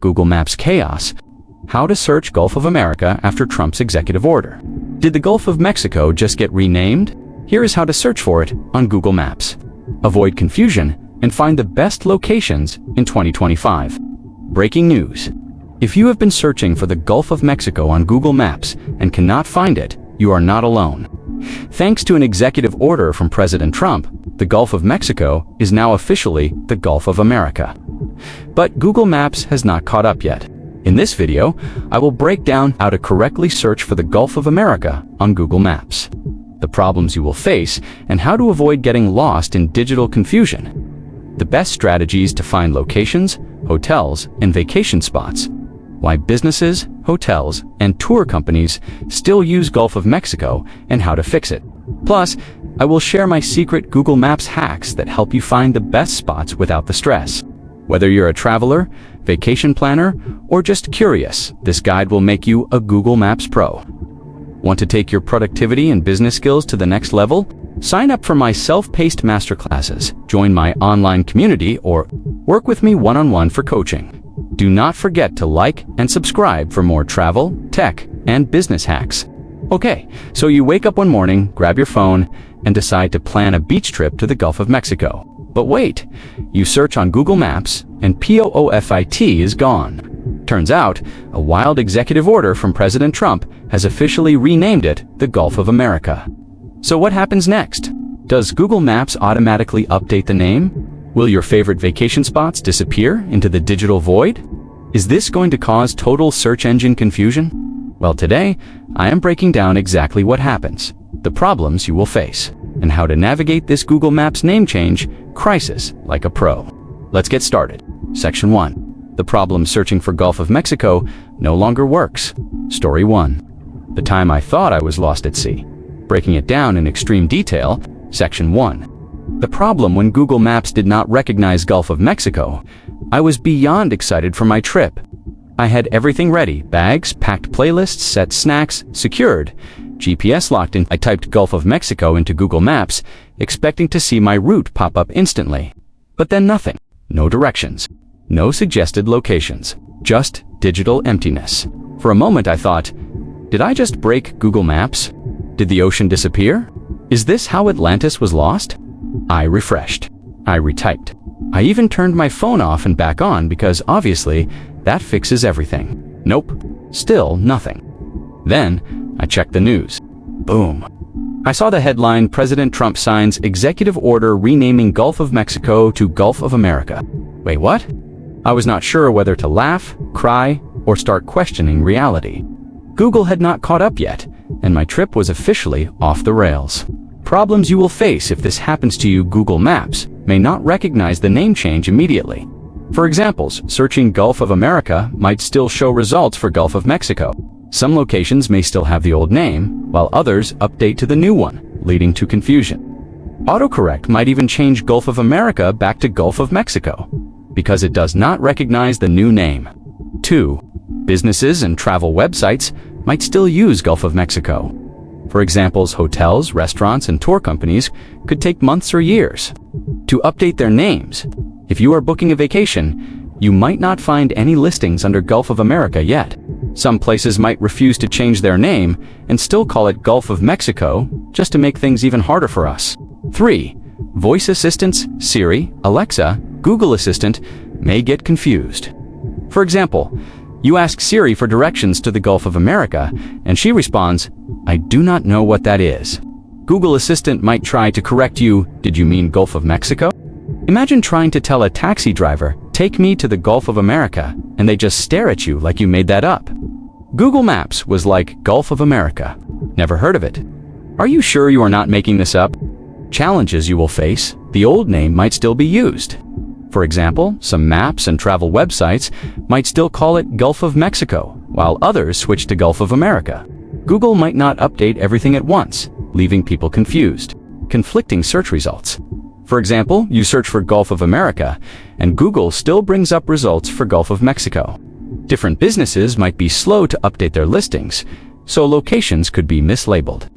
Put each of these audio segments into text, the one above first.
Google Maps chaos. How to search Gulf of America after Trump's executive order. Did the Gulf of Mexico just get renamed? Here is how to search for it on Google Maps. Avoid confusion and find the best locations in 2025. Breaking news. If you have been searching for the Gulf of Mexico on Google Maps and cannot find it, you are not alone. Thanks to an executive order from President Trump, the Gulf of Mexico is now officially the Gulf of America. But Google Maps has not caught up yet. In this video, I will break down how to correctly search for the Gulf of America on Google Maps, the problems you will face, and how to avoid getting lost in digital confusion, the best strategies to find locations, hotels, and vacation spots, why businesses, hotels, and tour companies still use Gulf of Mexico, and how to fix it. Plus, I will share my secret Google Maps hacks that help you find the best spots without the stress. Whether you're a traveler, vacation planner, or just curious, this guide will make you a Google Maps pro. Want to take your productivity and business skills to the next level? Sign up for my self-paced masterclasses, join my online community, or work with me one-on-one for coaching. Do not forget to like and subscribe for more travel, tech, and business hacks. Okay, so you wake up one morning, grab your phone, and decide to plan a beach trip to the Gulf of Mexico. But wait, you search on Google Maps, and POOFIT is gone. Turns out, a wild executive order from President Trump has officially renamed it the Gulf of America. So what happens next? Does Google Maps automatically update the name? Will your favorite vacation spots disappear into the digital void? Is this going to cause total search engine confusion? Well, today, I am breaking down exactly what happens, the problems you will face, and how to navigate this Google Maps name change crisis like a pro. Let's get started. Section 1. The problem searching for Gulf of Mexico no longer works. Story 1. The time I thought I was lost at sea. Breaking it down in extreme detail. Section 1. The problem when Google Maps did not recognize Gulf of Mexico. I was beyond excited for my trip. I had everything ready, bags, packed playlists, set snacks, secured, GPS locked in. I typed Gulf of Mexico into Google Maps, expecting to see my route pop up instantly. But then nothing. No directions. No suggested locations. Just digital emptiness. For a moment I thought, did I just break Google Maps? Did the ocean disappear? Is this how Atlantis was lost? I refreshed. I retyped. I even turned my phone off and back on because obviously that fixes everything. Nope. Still nothing. Then I checked the news. Boom. I saw the headline, President Trump signs executive order renaming Gulf of Mexico to Gulf of America. Wait, what? I was not sure whether to laugh, cry, or start questioning reality. Google had not caught up yet, and my trip was officially off the rails. Problems you will face if this happens to you. Google Maps may not recognize the name change immediately. For examples, searching Gulf of America might still show results for Gulf of Mexico. Some locations may still have the old name, while others update to the new one, leading to confusion. Autocorrect might even change Gulf of America back to Gulf of Mexico, because it does not recognize the new name. 2. Businesses and travel websites might still use Gulf of Mexico. For examples, hotels, restaurants, and tour companies could take months or years to update their names. If you are booking a vacation, you might not find any listings under Gulf of America yet. Some places might refuse to change their name and still call it Gulf of Mexico just to make things even harder for us. 3. Voice assistants, Siri, Alexa, Google Assistant may get confused. For example, you ask Siri for directions to the Gulf of America, and she responds, I do not know what that is. Google Assistant might try to correct you, did you mean Gulf of Mexico? Imagine trying to tell a taxi driver, take me to the Gulf of America, and they just stare at you like you made that up. Google Maps was like Gulf of America. Never heard of it. Are you sure you are not making this up? Challenges you will face, the old name might still be used. For example, some maps and travel websites might still call it Gulf of Mexico, while others switch to Gulf of America. Google might not update everything at once, leaving people confused. Conflicting search results. For example, you search for Gulf of America, and Google still brings up results for Gulf of Mexico. Different businesses might be slow to update their listings, so locations could be mislabeled.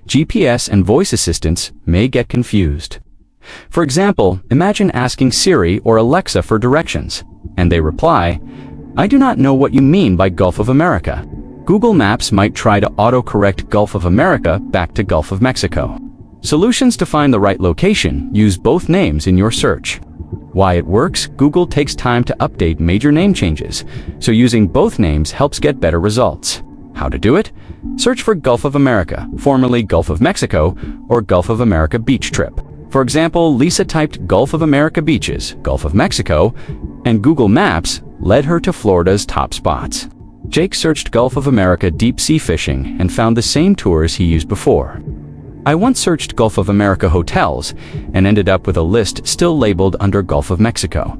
GPS and voice assistants may get confused. For example, imagine asking Siri or Alexa for directions, and they reply, I do not know what you mean by Gulf of America. Google Maps might try to autocorrect Gulf of America back to Gulf of Mexico. Solutions to find the right location use both names in your search. Why it works, Google takes time to update major name changes, so using both names helps get better results. How to do it? Search for Gulf of America, formerly Gulf of Mexico, or Gulf of America beach trip. For example, Lisa typed Gulf of America beaches, Gulf of Mexico, and Google Maps led her to Florida's top spots. Jake searched Gulf of America deep sea fishing and found the same tours he used before. I once searched Gulf of America hotels and ended up with a list still labeled under Gulf of Mexico.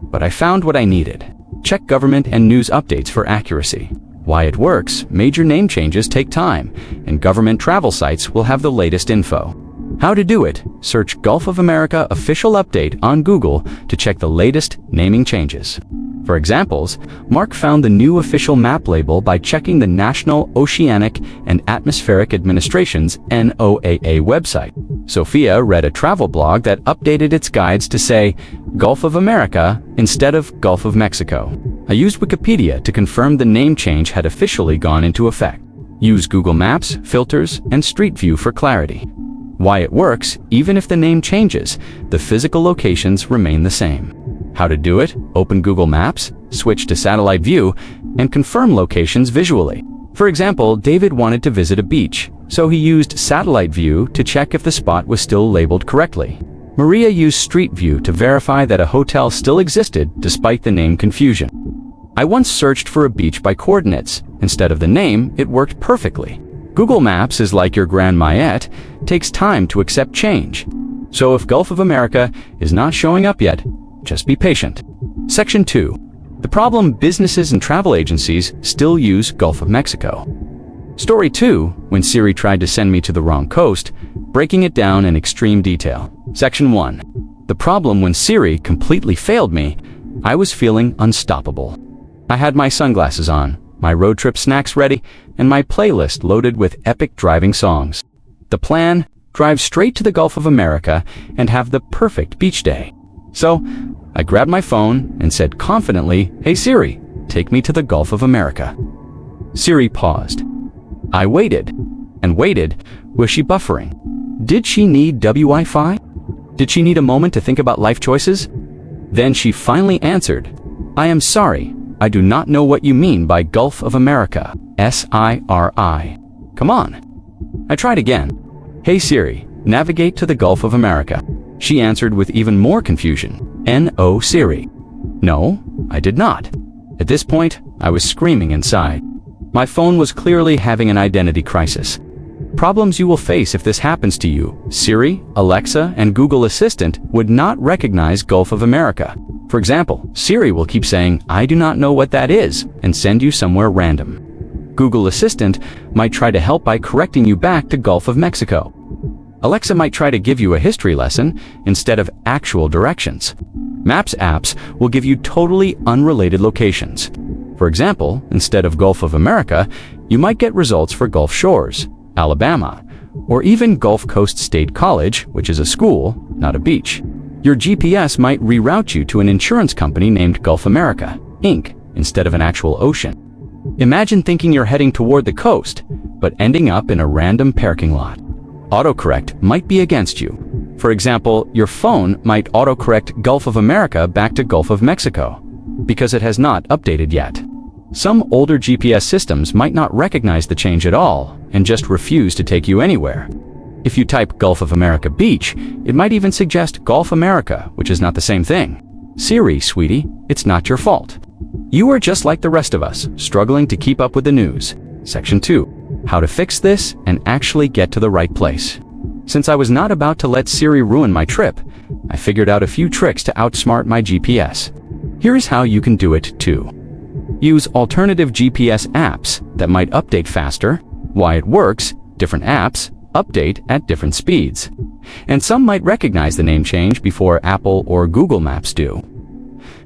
But I found what I needed. Check government and news updates for accuracy. Why it works, major name changes take time, and government travel sites will have the latest info. How to do it? Search Gulf of America official update on Google to check the latest naming changes. For examples, Mark found the new official map label by checking the National Oceanic and Atmospheric Administration's NOAA website. Sophia read a travel blog that updated its guides to say Gulf of America instead of Gulf of Mexico. I used Wikipedia to confirm the name change had officially gone into effect. Use Google Maps, filters, and Street View for clarity. Why it works, even if the name changes, the physical locations remain the same. How to do it? Open Google Maps, switch to satellite view, and confirm locations visually. For example, David wanted to visit a beach, so he used satellite view to check if the spot was still labeled correctly. Maria used Street View to verify that a hotel still existed despite the name confusion. I once searched for a beach by coordinates. Instead of the name, it worked perfectly. Google Maps is like your Grand Maillet, takes time to accept change. So if Gulf of America is not showing up yet, just be patient. Section 2. The problem businesses and travel agencies still use Gulf of Mexico. Story 2. When Siri tried to send me to the wrong coast, breaking it down in extreme detail. Section 1. The problem when Siri completely failed me, I was feeling unstoppable. I had my sunglasses on, my road trip snacks ready, and my playlist loaded with epic driving songs. The plan? Drive straight to the Gulf of America and have the perfect beach day. So, I grabbed my phone and said confidently, "Hey Siri, take me to the Gulf of America." Siri paused. I waited and waited. Was she buffering? Did she need Wi-Fi? Did she need a moment to think about life choices? Then she finally answered, "I am sorry, I do not know what you mean by Gulf of America. SIRI. Come on." I tried again. "Hey Siri, navigate to the Gulf of America." She answered with even more confusion. "No Siri." No, I did not. At this point, I was screaming inside. My phone was clearly having an identity crisis. Problems you will face if this happens to you. Siri, Alexa, and Google Assistant would not recognize Gulf of America. For example, Siri will keep saying, "I do not know what that is," and send you somewhere random. Google Assistant might try to help by correcting you back to Gulf of Mexico. Alexa might try to give you a history lesson instead of actual directions. Maps apps will give you totally unrelated locations. For example, instead of Gulf of America, you might get results for Gulf Shores, Alabama, or even Gulf Coast State College, which is a school, not a beach. Your GPS might reroute you to an insurance company named Gulf America, Inc., instead of an actual ocean. Imagine thinking you're heading toward the coast, but ending up in a random parking lot. Autocorrect might be against you. For example, your phone might autocorrect Gulf of America back to Gulf of Mexico, because it has not updated yet. Some older GPS systems might not recognize the change at all and just refuse to take you anywhere. If you type Gulf of America beach, it might even suggest Gulf America, which is not the same thing. Siri, sweetie, it's not your fault. You are just like the rest of us, struggling to keep up with the news. Section 2. How to fix this and actually get to the right place. Since I was not about to let Siri ruin my trip, I figured out a few tricks to outsmart my GPS. Here's how you can do it too. Use alternative GPS apps that might update faster. Why it works, different apps update at different speeds. And some might recognize the name change before Apple or Google Maps do.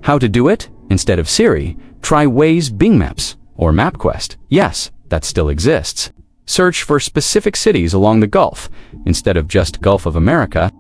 How to do it? Instead of Siri, try Waze Bing Maps or MapQuest. Yes, that still exists. Search for specific cities along the Gulf instead of just Gulf of America.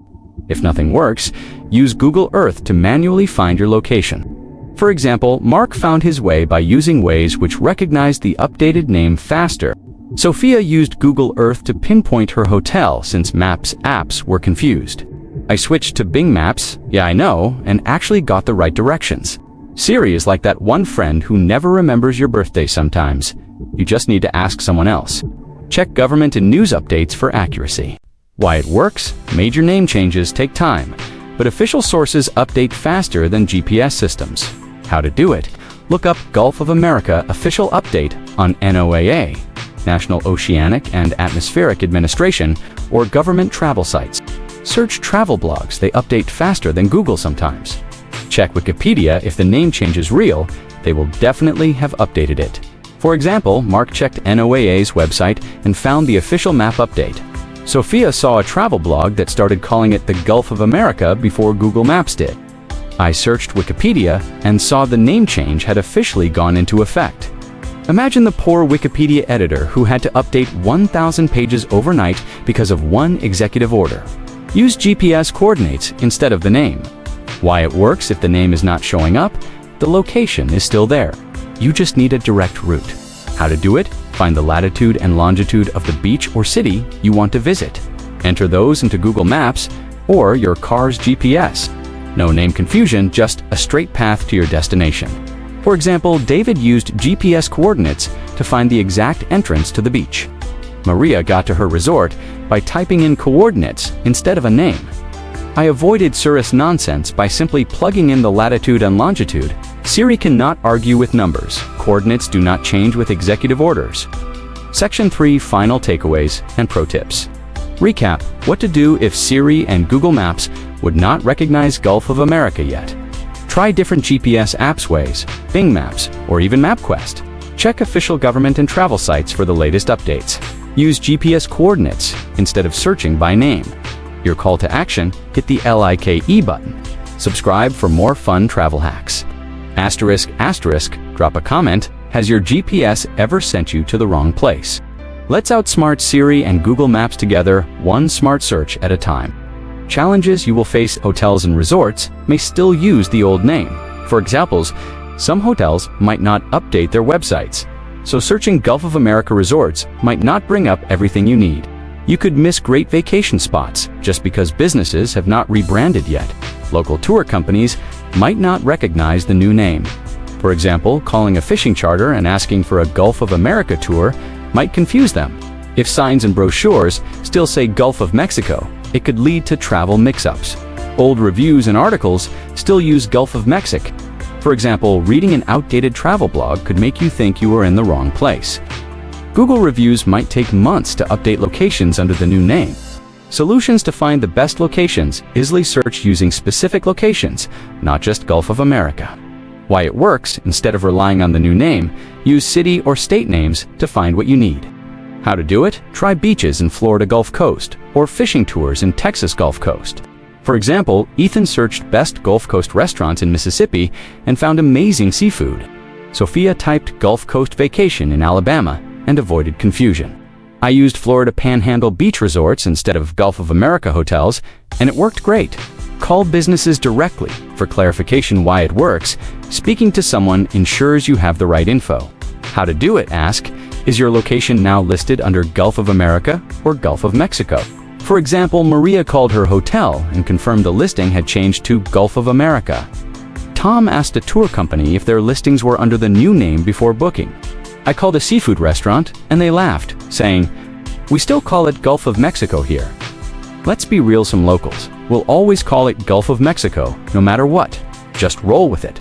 If nothing works, use Google Earth to manually find your location. For example, Mark found his way by using Waze, which recognized the updated name faster. Sophia used Google Earth to pinpoint her hotel since Maps apps were confused. I switched to Bing Maps, yeah I know, and actually got the right directions. Siri is like that one friend who never remembers your birthday sometimes. You just need to ask someone else. Check government and news updates for accuracy. Why it works? Major name changes take time, but official sources update faster than GPS systems. How to do it? Look up Gulf of America official update on NOAA, National Oceanic and Atmospheric Administration, or government travel sites. Search travel blogs, they update faster than Google sometimes. Check Wikipedia if the name change is real, they will definitely have updated it. For example, Mark checked NOAA's website and found the official map update. Sophia saw a travel blog that started calling it the Gulf of America before Google Maps did. I searched Wikipedia and saw the name change had officially gone into effect. Imagine the poor Wikipedia editor who had to update 1,000 pages overnight because of one executive order. Use GPS coordinates instead of the name. Why it works if the name is not showing up? The location is still there. You just need a direct route. How to do it? Find the latitude and longitude of the beach or city you want to visit. Enter those into Google Maps or your car's GPS. No name confusion, just a straight path to your destination. For example, David used GPS coordinates to find the exact entrance to the beach. Maria got to her resort by typing in coordinates instead of a name. I avoided Surus nonsense by simply plugging in the latitude and longitude. Siri cannot argue with numbers. Coordinates do not change with executive orders. Section 3 Final Takeaways and Pro Tips. Recap: what to do if Siri and Google Maps would not recognize Gulf of America yet. Try different GPS apps Waze, Bing Maps, or even MapQuest. Check official government and travel sites for the latest updates. Use GPS coordinates instead of searching by name. Your call to action, hit the LIKE button. Subscribe for more fun travel hacks. Asterisk, asterisk, drop a comment. Has your GPS ever sent you to the wrong place? Let's outsmart Siri and Google Maps together, one smart search at a time. Challenges you will face: hotels and resorts may still use the old name. For examples, some hotels might not update their websites, so searching Gulf of America resorts might not bring up everything you need. You could miss great vacation spots just because businesses have not rebranded yet. Local tour companies might not recognize the new name. For example, calling a fishing charter and asking for a Gulf of America tour might confuse them. If signs and brochures still say Gulf of Mexico, it could lead to travel mix-ups. Old reviews and articles still use Gulf of Mexico. For example, reading an outdated travel blog could make you think you are in the wrong place. Google reviews might take months to update locations under the new name. Solutions to find the best locations: easily search using specific locations, not just Gulf of America. Why it works: instead of relying on the new name, use city or state names to find what you need. How to do it? Try beaches in Florida Gulf Coast or fishing tours in Texas Gulf Coast. For example, Ethan searched best Gulf Coast restaurants in Mississippi and found amazing seafood. Sophia typed Gulf Coast vacation in Alabama and avoided confusion. I used Florida Panhandle beach resorts instead of Gulf of America hotels, and it worked great. Call businesses directly for clarification why it works. Speaking to someone ensures you have the right info. How to do it? Ask: is your location now listed under Gulf of America or Gulf of Mexico? For example, Maria called her hotel and confirmed the listing had changed to Gulf of America. Tom asked a tour company if their listings were under the new name before booking. I called a seafood restaurant and they laughed, saying, "We still call it Gulf of Mexico here." Let's be real, some locals will always call it Gulf of Mexico no matter what. Just roll with it.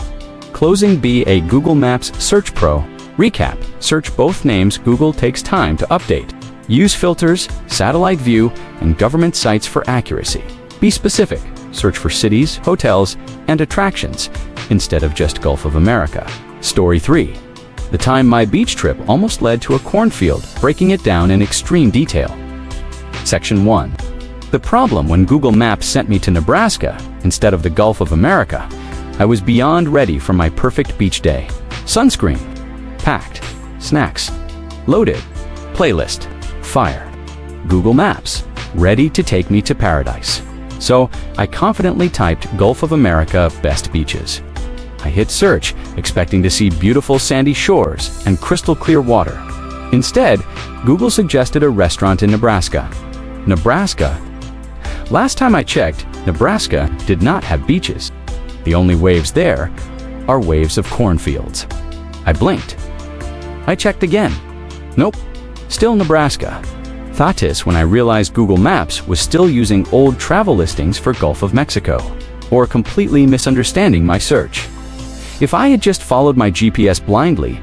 Closing: be a Google Maps search pro. Recap: search both names. Google takes time to update. Use filters, satellite view, and government sites for accuracy. Be specific. Search for cities, hotels, and attractions instead of just Gulf of America. Story 3. The time my beach trip almost led to a cornfield, breaking it down in extreme detail. Section 1. The problem: when Google Maps sent me to Nebraska instead of the Gulf of America, I was beyond ready for my perfect beach day. Sunscreen packed, snacks loaded, playlist fire, Google Maps ready to take me to paradise. So I confidently typed Gulf of America best beaches. I hit search, expecting to see beautiful sandy shores and crystal clear water. Instead, Google suggested a restaurant in Nebraska. Nebraska? Last time I checked, Nebraska did not have beaches. The only waves there are waves of cornfields. I blinked. I checked again. Nope, still Nebraska. Thought this when I realized Google Maps was still using old travel listings for Gulf of Mexico, or completely misunderstanding my search. If I had just followed my GPS blindly,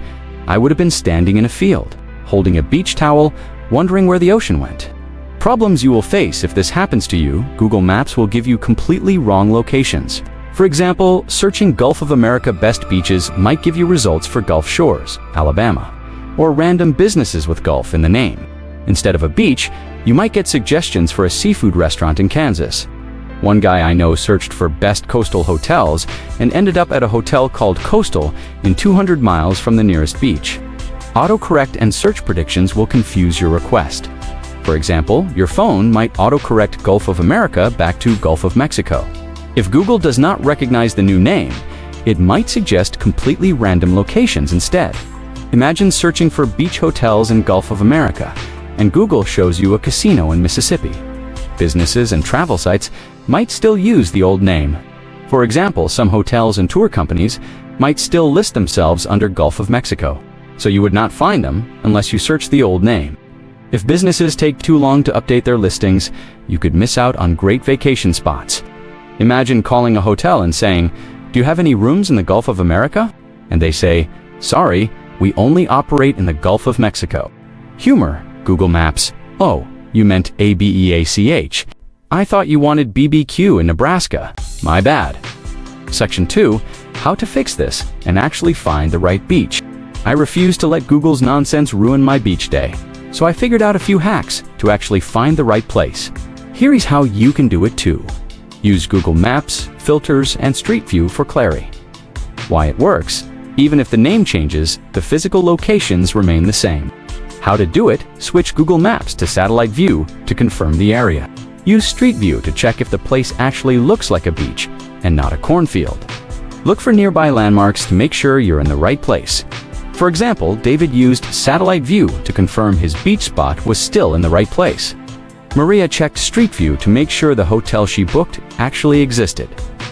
I would have been standing in a field, holding a beach towel, wondering where the ocean went. Problems you will face if this happens to you: Google Maps will give you completely wrong locations. For example, searching Gulf of America best beaches might give you results for Gulf Shores, Alabama, or random businesses with Gulf in the name. Instead of a beach, you might get suggestions for a seafood restaurant in Kansas. One guy I know searched for best coastal hotels and ended up at a hotel called Coastal in 200 miles from the nearest beach. Autocorrect and search predictions will confuse your request. For example, your phone might autocorrect Gulf of America back to Gulf of Mexico. If Google does not recognize the new name, it might suggest completely random locations instead. Imagine searching for beach hotels in Gulf of America, and Google shows you a casino in Mississippi. Businesses and travel sites might still use the old name. For example, some hotels and tour companies might still list themselves under Gulf of Mexico, so you would not find them unless you search the old name. If businesses take too long to update their listings, you could miss out on great vacation spots. Imagine calling a hotel and saying, "Do you have any rooms in the Gulf of America?" And they say, "Sorry, we only operate in the Gulf of Mexico." Humor, Google Maps. "Oh, you meant ABEACH. I thought you wanted BBQ in Nebraska. My bad." Section 2. How to fix this and actually find the right beach. I refuse to let Google's nonsense ruin my beach day, so I figured out a few hacks to actually find the right place. Here is how you can do it too. Use Google Maps, filters, and Street View for clarity. Why it works: even if the name changes, the physical locations remain the same. How to do it: switch Google Maps to Satellite View to confirm the area. Use Street View to check if the place actually looks like a beach and not a cornfield. Look for nearby landmarks to make sure you're in the right place. For example, David used Satellite View to confirm his beach spot was still in the right place. Maria checked Street View to make sure the hotel she booked actually existed.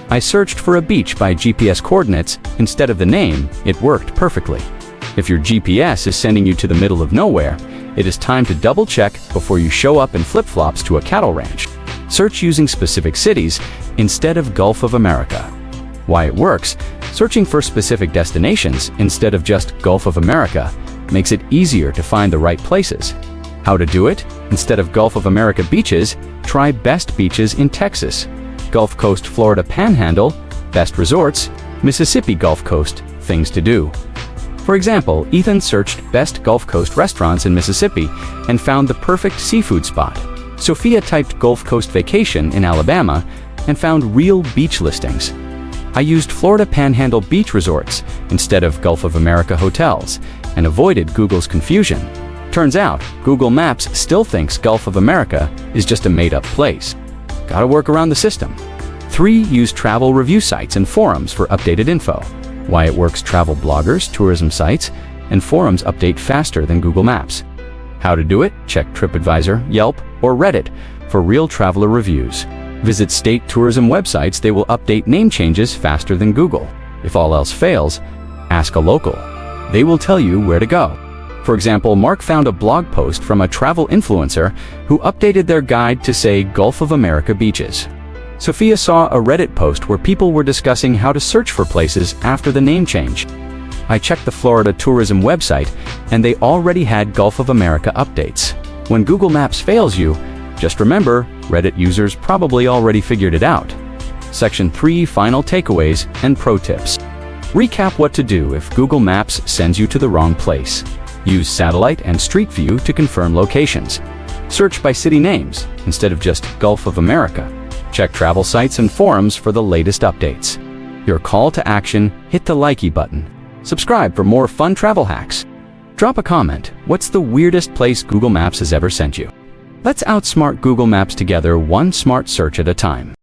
I searched for a beach by GPS coordinates instead of the name. It worked perfectly. If your GPS is sending you to the middle of nowhere, it is time to double-check before you show up in flip-flops to a cattle ranch. Search using specific cities instead of Gulf of America. Why it works: searching for specific destinations instead of just Gulf of America makes it easier to find the right places. How to do it: instead of Gulf of America beaches, try best beaches in Texas, Gulf Coast Florida Panhandle, best resorts, Mississippi Gulf Coast, things to do. For example, Ethan searched best Gulf Coast restaurants in Mississippi and found the perfect seafood spot. Sophia typed Gulf Coast vacation in Alabama and found real beach listings. I used Florida Panhandle beach resorts instead of Gulf of America hotels and avoided Google's confusion. Turns out, Google Maps still thinks Gulf of America is just a made-up place. Gotta work around the system. 3. Use travel review sites and forums for updated info. Why it works: travel bloggers, tourism sites, and forums update faster than Google Maps. How to do it: check TripAdvisor, Yelp, or Reddit for real traveler reviews. Visit state tourism websites. They will update name changes faster than Google. If all else fails, ask a local. They will tell you where to go. For example, Mark found a blog post from a travel influencer who updated their guide to say Gulf of America beaches. Sophia saw a Reddit post where people were discussing how to search for places after the name change. I checked the Florida tourism website, and they already had Gulf of America updates. When Google Maps fails you, just remember, Reddit users probably already figured it out. Section 3. Final takeaways and pro tips. Recap what to do if Google Maps sends you to the wrong place. Use Satellite and Street View to confirm locations. Search by city names instead of just Gulf of America. Check travel sites and forums for the latest updates. Your call to action: hit the likey button. Subscribe for more fun travel hacks. Drop a comment. What's the weirdest place Google Maps has ever sent you? Let's outsmart Google Maps together, one smart search at a time.